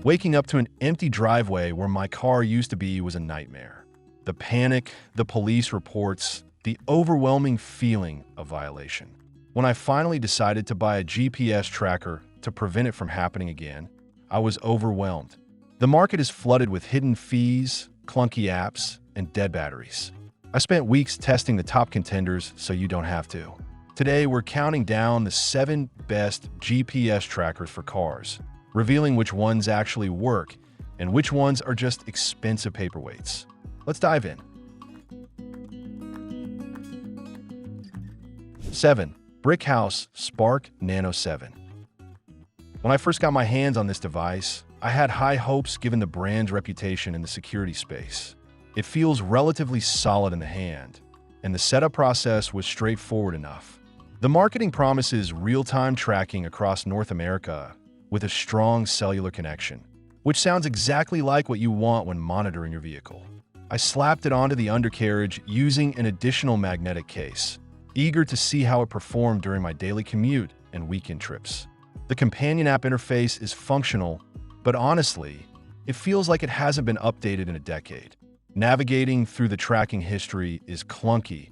Waking up to an empty driveway where my car used to be was a nightmare. The panic, the police reports, the overwhelming feeling of violation. When I finally decided to buy a GPS tracker to prevent it from happening again, I was overwhelmed. The market is flooded with hidden fees, clunky apps, and dead batteries. I spent weeks testing the top contenders so you don't have to. Today, we're counting down the 7 best GPS trackers for cars, revealing which ones actually work and which ones are just expensive paperweights. Let's dive in. 7. Brickhouse Spark Nano 7. When I first got my hands on this device, I had high hopes given the brand's reputation in the security space. It feels relatively solid in the hand, and the setup process was straightforward enough. The marketing promises real-time tracking across North America with a strong cellular connection, which sounds exactly like what you want when monitoring your vehicle. I slapped it onto the undercarriage using an additional magnetic case, eager to see how it performed during my daily commute and weekend trips. The companion app interface is functional, but honestly, it feels like it hasn't been updated in a decade. Navigating through the tracking history is clunky,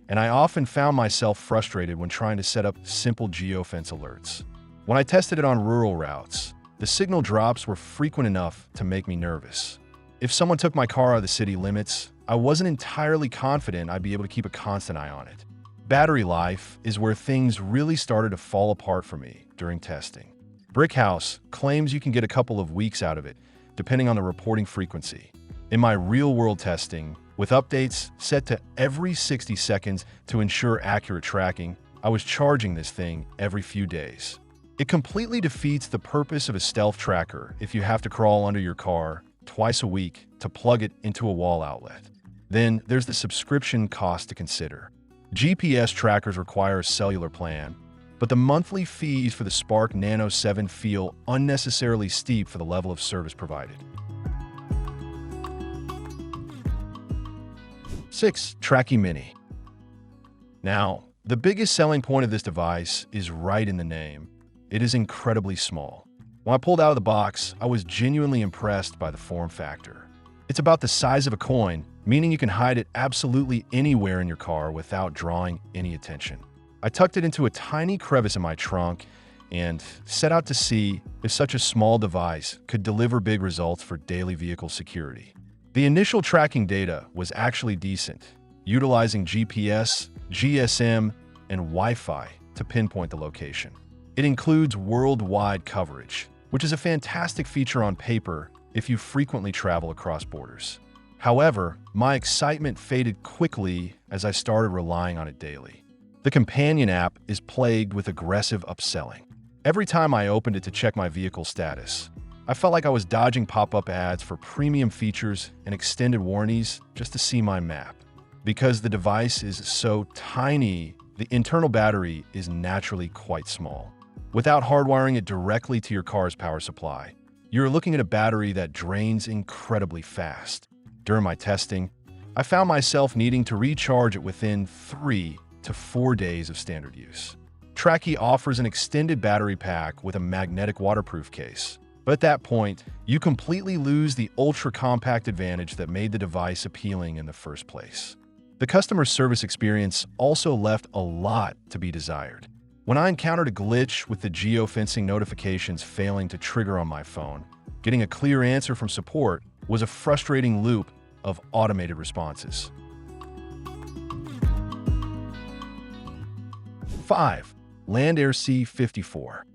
and I often found myself frustrated when trying to set up simple geofence alerts. When I tested it on rural routes, the signal drops were frequent enough to make me nervous. If someone took my car out of the city limits, I wasn't entirely confident I'd be able to keep a constant eye on it. Battery life is where things really started to fall apart for me during testing. Brickhouse claims you can get a couple of weeks out of it, depending on the reporting frequency. In my real-world testing, with updates set to every 60 seconds to ensure accurate tracking, I was charging this thing every few days. It completely defeats the purpose of a stealth tracker if you have to crawl under your car twice a week to plug it into a wall outlet. Then there's the subscription cost to consider. GPS trackers require a cellular plan, but the monthly fees for the Spark Nano 7 feel unnecessarily steep for the level of service provided. 6. Tracki Mini. Now, the biggest selling point of this device is right in the name. It is incredibly small. When I pulled out of the box, I was genuinely impressed by the form factor. It's about the size of a coin, meaning you can hide it absolutely anywhere in your car without drawing any attention. I tucked it into a tiny crevice in my trunk and set out to see if such a small device could deliver big results for daily vehicle security. The initial tracking data was actually decent, utilizing GPS, GSM, and Wi-Fi to pinpoint the location. It includes worldwide coverage, which is a fantastic feature on paper if you frequently travel across borders. However, my excitement faded quickly as I started relying on it daily. The companion app is plagued with aggressive upselling. Every time I opened it to check my vehicle status, I felt like I was dodging pop-up ads for premium features and extended warranties just to see my map. Because the device is so tiny, the internal battery is naturally quite small. Without hardwiring it directly to your car's power supply, you're looking at a battery that drains incredibly fast. During my testing, I found myself needing to recharge it within 3 to 4 days of standard use. Tracki offers an extended battery pack with a magnetic waterproof case, but at that point, you completely lose the ultra-compact advantage that made the device appealing in the first place. The customer service experience also left a lot to be desired. When I encountered a glitch with the geofencing notifications failing to trigger on my phone, getting a clear answer from support was a frustrating loop of automated responses. 5. LandAirSea 54.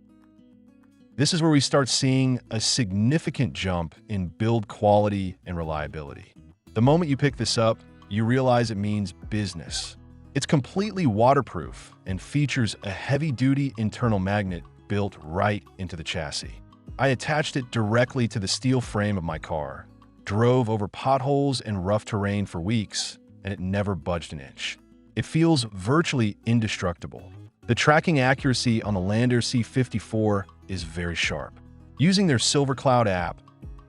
This is where we start seeing a significant jump in build quality and reliability. The moment you pick this up, you realize it means business. It's completely waterproof and features a heavy-duty internal magnet built right into the chassis. I attached it directly to the steel frame of my car, drove over potholes and rough terrain for weeks, and it never budged an inch. It feels virtually indestructible. The tracking accuracy on the LandAirSea 54 is very sharp. Using their Silver Cloud app,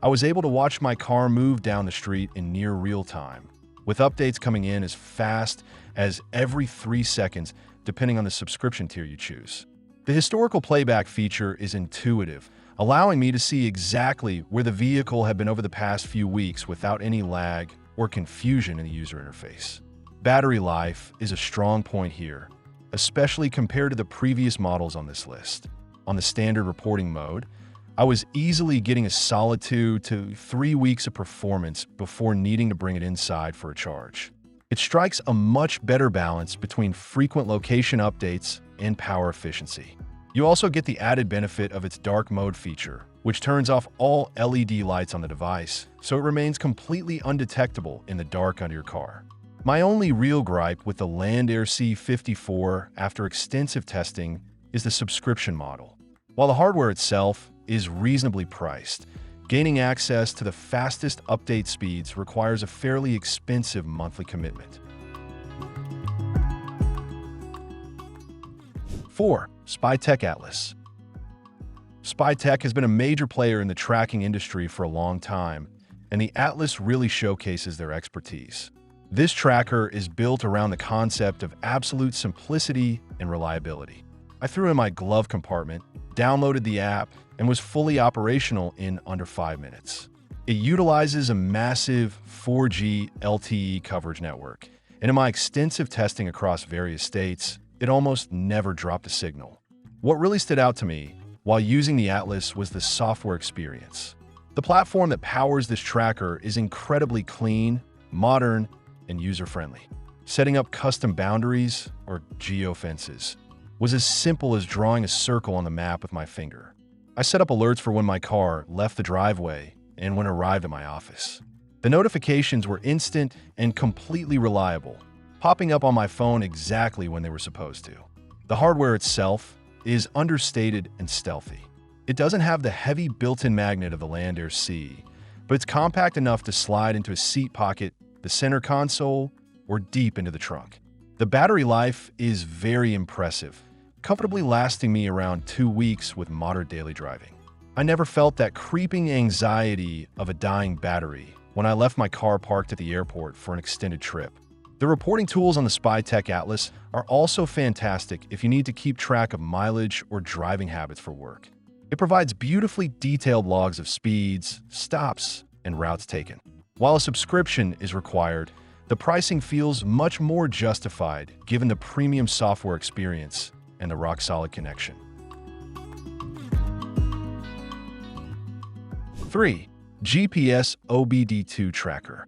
I was able to watch my car move down the street in near real time, with updates coming in as fast as every 3 seconds, depending on the subscription tier you choose. The historical playback feature is intuitive, allowing me to see exactly where the vehicle had been over the past few weeks without any lag or confusion in the user interface. Battery life is a strong point here, especially compared to the previous models on this list. On the standard reporting mode, I was easily getting a solid 2 to 3 weeks of performance before needing to bring it inside for a charge. It strikes a much better balance between frequent location updates and power efficiency. You also get the added benefit of its dark mode feature, which turns off all LED lights on the device, so it remains completely undetectable in the dark under your car. My only real gripe with the LandAirSea 54 after extensive testing is the subscription model. While the hardware itself is reasonably priced, gaining access to the fastest update speeds requires a fairly expensive monthly commitment. 4. Tec Atlas. Tec has been a major player in the tracking industry for a long time, and the Atlas really showcases their expertise. This tracker is built around the concept of absolute simplicity and reliability. I threw in my glove compartment, downloaded the app, and was fully operational in under 5 minutes. It utilizes a massive 4G LTE coverage network, and in my extensive testing across various states, it almost never dropped a signal. What really stood out to me while using the Atlas was the software experience. The platform that powers this tracker is incredibly clean, modern, and user-friendly. Setting up custom boundaries, or geofences, was as simple as drawing a circle on the map with my finger. I set up alerts for when my car left the driveway and when it arrived at my office. The notifications were instant and completely reliable, popping up on my phone exactly when they were supposed to. The hardware itself is understated and stealthy. It doesn't have the heavy built-in magnet of the LandAirSea, but it's compact enough to slide into a seat pocket, the center console, or deep into the trunk. The battery life is very impressive, comfortably lasting me around 2 weeks with moderate daily driving. I never felt that creeping anxiety of a dying battery when I left my car parked at the airport for an extended trip. The reporting tools on the Tec Atlas are also fantastic if you need to keep track of mileage or driving habits for work. It provides beautifully detailed logs of speeds, stops, and routes taken. While a subscription is required, the pricing feels much more justified given the premium software experience and the rock-solid connection. 3. GPS OBD-II Tracker.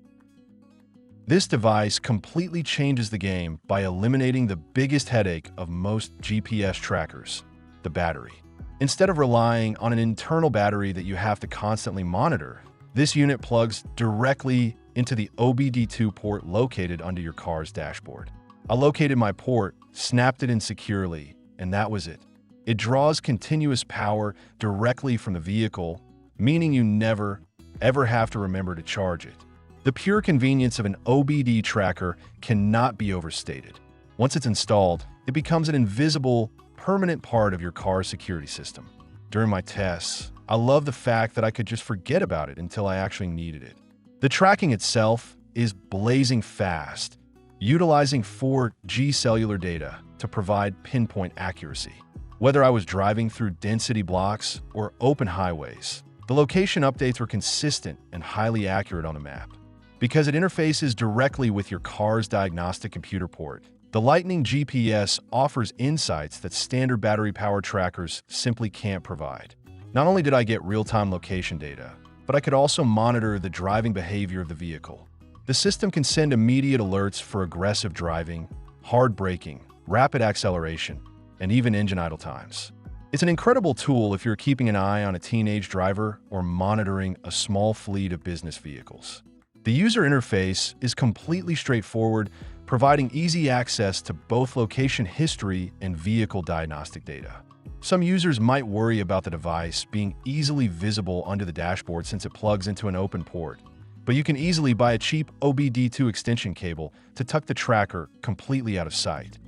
This device completely changes the game by eliminating the biggest headache of most GPS trackers, the battery. Instead of relying on an internal battery that you have to constantly monitor, this unit plugs directly into the OBD-II port located under your car's dashboard. I located my port, snapped it in securely, and that was it. It draws continuous power directly from the vehicle, meaning you never, ever have to remember to charge it. The pure convenience of an OBD tracker cannot be overstated. Once it's installed, it becomes an invisible, permanent part of your car's security system. During my tests, I love the fact that I could just forget about it until I actually needed it. The tracking itself is blazing fast, utilizing 4G cellular data to provide pinpoint accuracy. Whether I was driving through density blocks or open highways, the location updates were consistent and highly accurate on the map. Because it interfaces directly with your car's diagnostic computer port, the Lightning GPS offers insights that standard battery-powered trackers simply can't provide. Not only did I get real-time location data, but I could also monitor the driving behavior of the vehicle. The system can send immediate alerts for aggressive driving, hard braking, rapid acceleration, and even engine idle times. It's an incredible tool if you're keeping an eye on a teenage driver or monitoring a small fleet of business vehicles. The user interface is completely straightforward, providing easy access to both location history and vehicle diagnostic data. Some users might worry about the device being easily visible under the dashboard since it plugs into an open port, but you can easily buy a cheap OBD-II extension cable to tuck the tracker completely out of sight.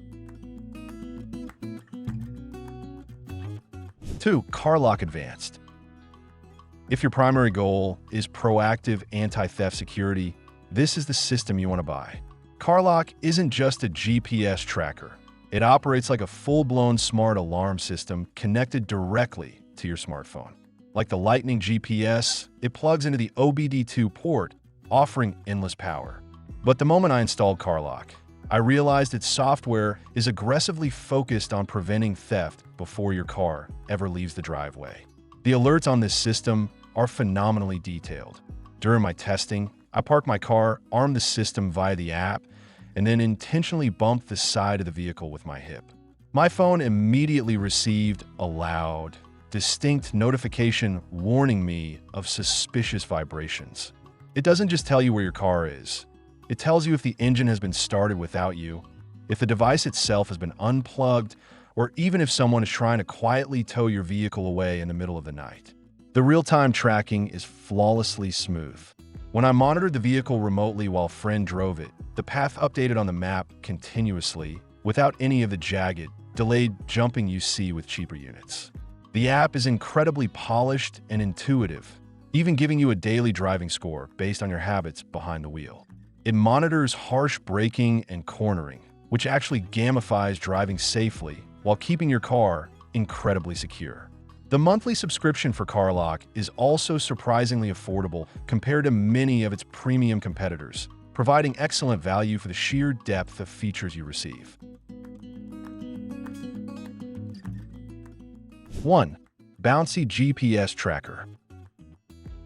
2. CarLock Advanced. If your primary goal is proactive anti-theft security, this is the system you want to buy. CarLock isn't just a GPS tracker. It operates like a full-blown smart alarm system connected directly to your smartphone. Like the Lightning GPS, it plugs into the OBD-II port, offering endless power. But the moment I installed CarLock, I realized its software is aggressively focused on preventing theft before your car ever leaves the driveway. The alerts on this system are phenomenally detailed. During my testing, I parked my car, armed the system via the app, and then intentionally bumped the side of the vehicle with my hip. My phone immediately received a loud, distinct notification warning me of suspicious vibrations. It doesn't just tell you where your car is. It tells you if the engine has been started without you, if the device itself has been unplugged, or even if someone is trying to quietly tow your vehicle away in the middle of the night. The real-time tracking is flawlessly smooth. When I monitored the vehicle remotely while a friend drove it, the path updated on the map continuously without any of the jagged, delayed jumping you see with cheaper units. The app is incredibly polished and intuitive, even giving you a daily driving score based on your habits behind the wheel. It monitors harsh braking and cornering, which actually gamifies driving safely while keeping your car incredibly secure. The monthly subscription for CarLock is also surprisingly affordable compared to many of its premium competitors, providing excellent value for the sheer depth of features you receive. 1. Bouncie GPS Tracker.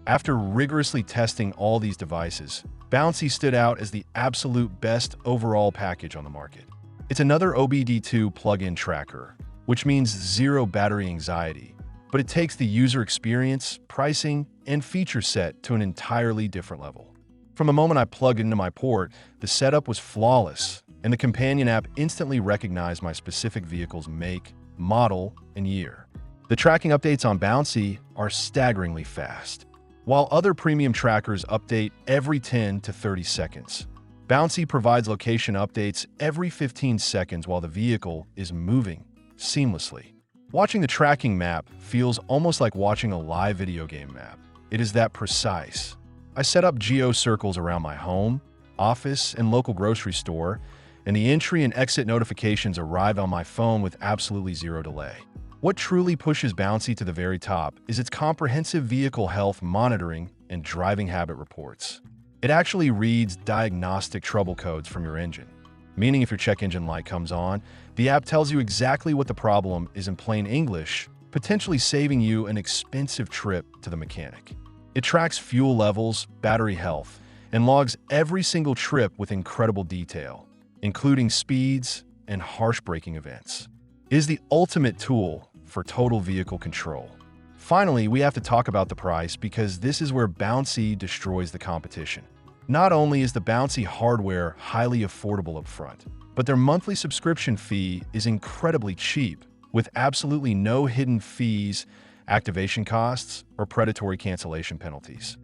After rigorously testing all these devices, Bouncie stood out as the absolute best overall package on the market. It's another OBD-II plug-in tracker, which means zero battery anxiety, but it takes the user experience, pricing, and feature set to an entirely different level. From the moment I plugged into my port, the setup was flawless, and the companion app instantly recognized my specific vehicle's make, model, and year. The tracking updates on Bouncie are staggeringly fast. While other premium trackers update every 10 to 30 seconds, Bouncie provides location updates every 15 seconds while the vehicle is moving seamlessly. Watching the tracking map feels almost like watching a live video game map. It is that precise. I set up geo circles around my home, office, and local grocery store, and the entry and exit notifications arrive on my phone with absolutely zero delay. What truly pushes Bouncie to the very top is its comprehensive vehicle health monitoring and driving habit reports. It actually reads diagnostic trouble codes from your engine, meaning if your check engine light comes on, the app tells you exactly what the problem is in plain English, potentially saving you an expensive trip to the mechanic. It tracks fuel levels, battery health, and logs every single trip with incredible detail, including speeds and harsh braking events. It is the ultimate tool for total vehicle control. Finally, we have to talk about the price because this is where Bouncie destroys the competition. Not only is the Bouncie hardware highly affordable up front, but their monthly subscription fee is incredibly cheap, with absolutely no hidden fees, activation costs, or predatory cancellation penalties.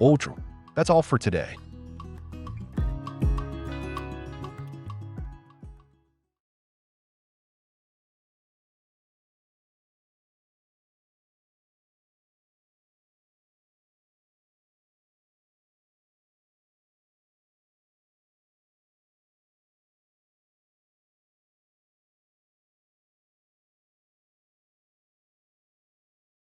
Ultra. That's all for today.